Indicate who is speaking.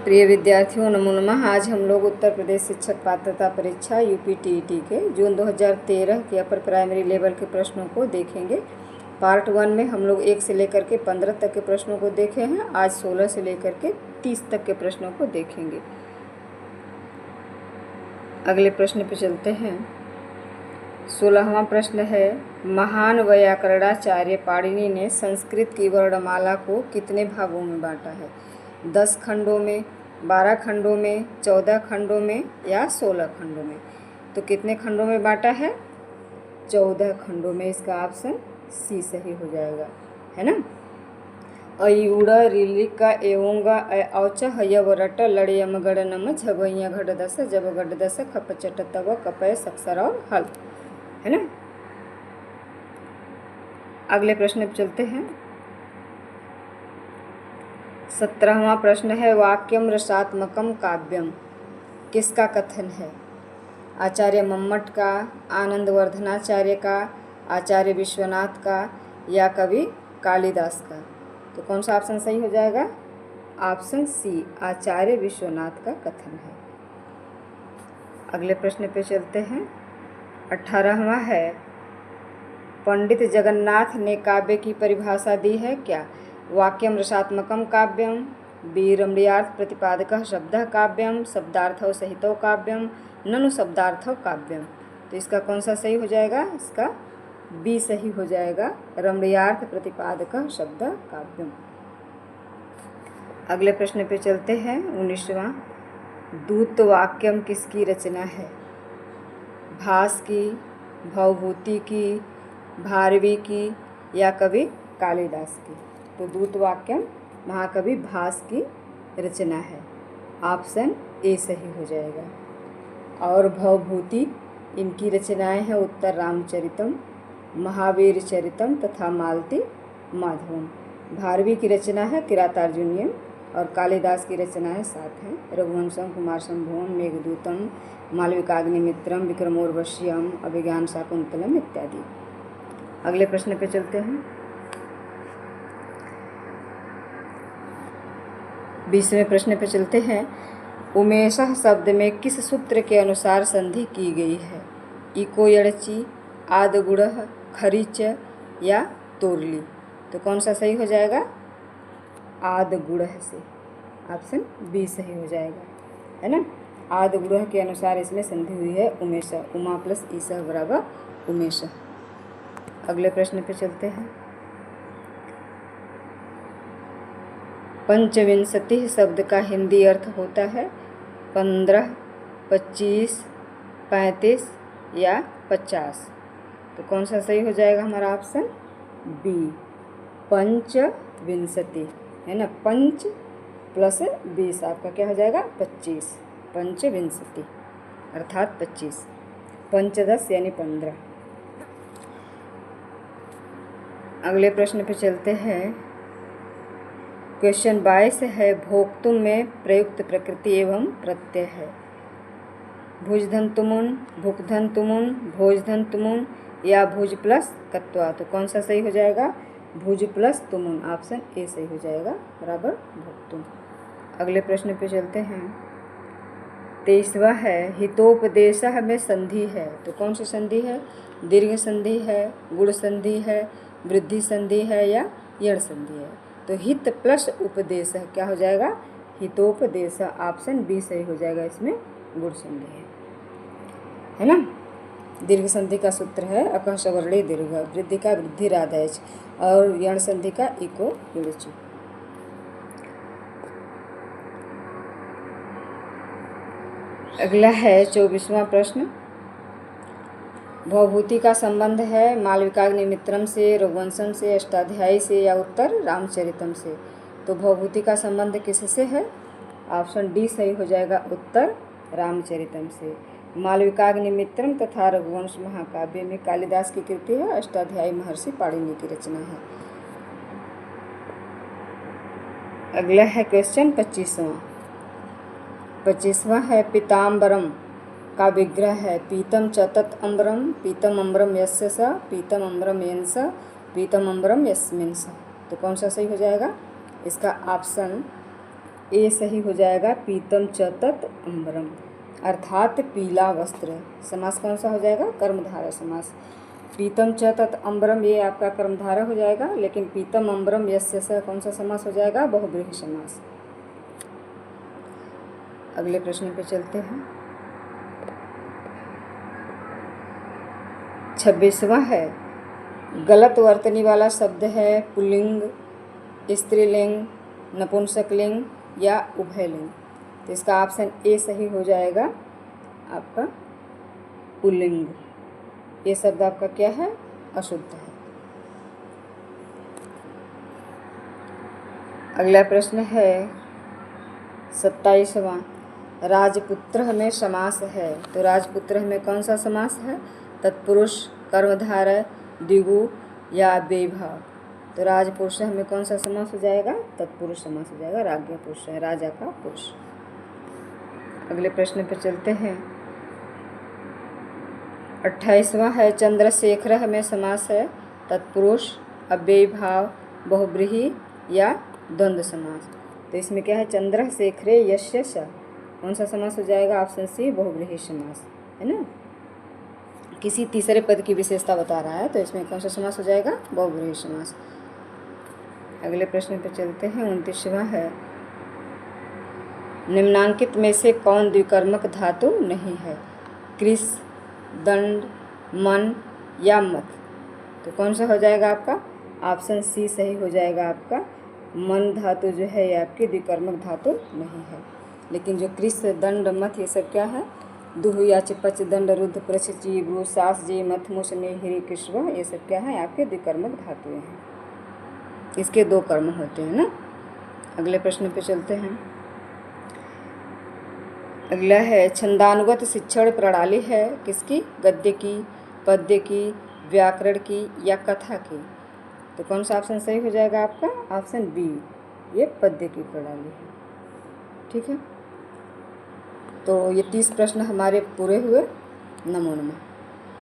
Speaker 1: प्रिय विद्यार्थियों, नमो नमः। आज हम लोग उत्तर प्रदेश शिक्षक पात्रता परीक्षा यूपीटीईटी के जून 2013 के अपर प्राइमरी लेवल के प्रश्नों को देखेंगे। पार्ट 1 में हम लोग 1 से लेकर के 15 तक के प्रश्नों को देखे हैं। आज 16 से लेकर के 30 तक के प्रश्नों को देखेंगे। अगले प्रश्न पे चलते हैं। 16वां प्रश्न है, महान व्याकरणाचार्य पाणिनि ने संस्कृत की वर्णमाला को कितने भागों में बांटा है? 10 खंडों में, 12 खंडों में, 14 खंडों में या 16 खंडों में? तो कितने खंडों में बांटा है? 14 खंडों में। इसका ऑप्शन सी सही हो जाएगा, है ना। अयुड़ रिलिक एवं औच हयव रट लड़यम गढ़ नम झबैया घट दस जब गढ़ दस खप चट तब कपय सक्षर और हल, है ना। अगले प्रश्न पर चलते हैं। 17वां प्रश्न है, वाक्यम रसात्मकम काव्यम किसका कथन है? आचार्य मम्मट का, आनंदवर्धनाचार्य का, आचार्य विश्वनाथ का या कवि कालिदास का? तो कौन सा ऑप्शन सही हो जाएगा? ऑप्शन सी, आचार्य विश्वनाथ का कथन है। अगले प्रश्न पे चलते हैं। 18वां है, पंडित जगन्नाथ ने काव्य की परिभाषा दी है क्या? वाक्यम रसात्मकम काव्यम, बी रमणीयार्थ प्रतिपादकः शब्दः काव्यम, शब्दार्थौ सहितौ काव्यम, ननु शब्दार्थौ काव्यम। तो इसका कौन सा सही हो जाएगा? इसका बी सही हो जाएगा, रमणीयार्थ प्रतिपादकः शब्दः काव्यम। अगले प्रश्न पे चलते हैं। 19वां, दूत वाक्यम किसकी रचना है? भास की, भवभूति की, भारवी की या कवि कालिदास की? तो दूत वाक्यम महाकवि भास की रचना है। ऑप्शन ए सही हो जाएगा। और भवभूति इनकी रचनाएं हैं उत्तर रामचरितम, महावीर चरितम तथा मालती माधवम। भारवी की रचना है किरातार्जुनीयम और कालिदास की रचनाएं 7 हैं, रघुवंशम, कुमार संभवम, मेघदूतम, मालविकाग्निमित्रम, विक्रमोर्वश्यम, अभिज्ञान शाकुंतलम इत्यादि। अगले प्रश्न पे चलते हैं। 20वें प्रश्न पे चलते हैं। उमेशः शब्द में किस सूत्र के अनुसार संधि की गई है? इको यड़ची, आदगुड़ह, खरीच या तोरली? तो कौन सा सही हो जाएगा? आदगुड़ह से। ऑप्शन बी सही हो जाएगा, है ना। आदगुड़ह के अनुसार इसमें संधि हुई है उमेशः, उमा प्लस ईशः बराबर उमेशः। अगले प्रश्न पे चलते हैं। पंचविंशति शब्द का हिंदी अर्थ होता है 15, 25, 35 या 50। तो कौन सा सही हो जाएगा हमारा? ऑप्शन बी, पंचविंशति, है ना। पंच प्लस 20 आपका क्या हो जाएगा? 25। पंचविंशति अर्थात 25, पंचदश यानी 15। अगले प्रश्न पे चलते हैं। क्वेश्चन 22 है, भोक्तुम में प्रयुक्त प्रकृति एवं प्रत्यय है। भुजधन तुमुन, भुकधन तुमुन, भोजधन तुमुन या भुज प्लस कत्वा? तो कौन सा सही हो जाएगा? भुज प्लस तुमुन। ऑप्शन ए सही हो जाएगा, बराबर भोक्तुम। अगले प्रश्न पे चलते हैं। 23वां है, हितोपदेशः में संधि है। तो कौन सी संधि है? दीर्घ संधि है, गुण संधि है, वृद्धि संधि है या यण संधि है? तो हित प्लस उपदेश क्या हो जाएगा? हितोपदेश। ऑप्शन बी सही हो जाएगा, इसमें गुण संधि है ना। दीर्घ संधि का सूत्र है अकः सवर्णे दीर्घ, वृद्धि का वृद्धिरादेश और यण संधि का इको युड़चि। अगला है 24वां प्रश्न। भवभूति का संबंध है मालविकाग्निमित्रम से, रघुवंशम से, अष्टाध्यायी से या उत्तर रामचरितम से? तो भवभूति का संबंध किससे है? ऑप्शन डी सही हो जाएगा, उत्तर रामचरितम से। मालविकाग्निमित्रम तथा रघुवंश महाकाव्य में कालिदास की कृति है, अष्टाध्यायी महर्षि पाणिनि की रचना है। अगला है क्वेश्चन 25वां। 25वां है, पीताम्बरम का विग्रह है पीतम च तत् अम्बरम, पीतम अम्बरम यस्य स, पीतम अम्बरम येन स, पीतम अम्बरम यस्मिन् स। तो कौन सा सही हो जाएगा? इसका ऑप्शन ए सही हो जाएगा, पीतम च तत् अम्बरम, अर्थात पीला वस्त्र। समास कौन सा हो जाएगा? कर्मधारय समास। पीतम च तत् अम्बरम ये आपका कर्मधारय हो जाएगा, लेकिन पीतम अम्बरम यस्य स कौन सा समास हो जाएगा? बहुव्रीहि समास। अगले प्रश्न पे चलते हैं। 26वां है, गलत वर्तनी वाला शब्द है पुल्लिंग, स्त्रीलिंग, नपुंसकलिंग या उभयलिंग। तो इसका ऑप्शन ए सही हो जाएगा आपका पुल्लिंग। ये शब्द आपका क्या है? अशुद्ध है। अगला प्रश्न है 27वां, राजपुत्र में समास है। तो राजपुत्र में कौन सा समास है? तत्पुरुष, कर्मधारय, द्विगु या बेभाव। तो राजपुरुष में कौन सा समास हो जाएगा? तत्पुरुष समास हो जाएगा। राज्ञ पुरुष है, राजा का पुरुष। अगले प्रश्न पर चलते हैं। 28वां है, चंद्रशेखर में समास है। तत्पुरुष, अव्ययी भाव, बहुव्रीहि या द्वंद्व समास। तो इसमें क्या है? चंद्रशेखरे यस्य स कौन सा समास हो जाएगा? ऑप्शन सी बहुव्रीहि समास, है ना। किसी तीसरे पद की विशेषता बता रहा है, तो इसमें कौन सा समास हो जाएगा? बहुव्रीहि समास। अगले प्रश्न पर चलते हैं। 29वां है, निम्नांकित में से कौन द्विकर्मक धातु नहीं है? कृष, दंड, मन या मत। तो कौन सा हो जाएगा आपका? ऑप्शन सी सही हो जाएगा आपका। मन धातु जो है ये आपकी द्विकर्मक धातु नहीं है। लेकिन जो कृष, दंड, मत ये सब क्या है? दुह, याच, पच, दंड, रुद्ध, प्रछ, ची, ब्रू, सास, जी, मथ, मुस, ने, हिरि, कृष्व ये सब क्या है? आपके द्विकर्मक धातुएं हैं। इसके 2 कर्म होते हैं ना। अगले प्रश्न पे चलते हैं। अगला है, छंदानुगत शिक्षण प्रणाली है किसकी? गद्य की, पद्य की, व्याकरण की या कथा की। तो कौन सा ऑप्शन सही हो जाएगा आपका? ऑप्शन बी, ये पद्य की प्रणाली है। ठीक है, तो ये 30 प्रश्न हमारे पूरे हुए। नमो नमः।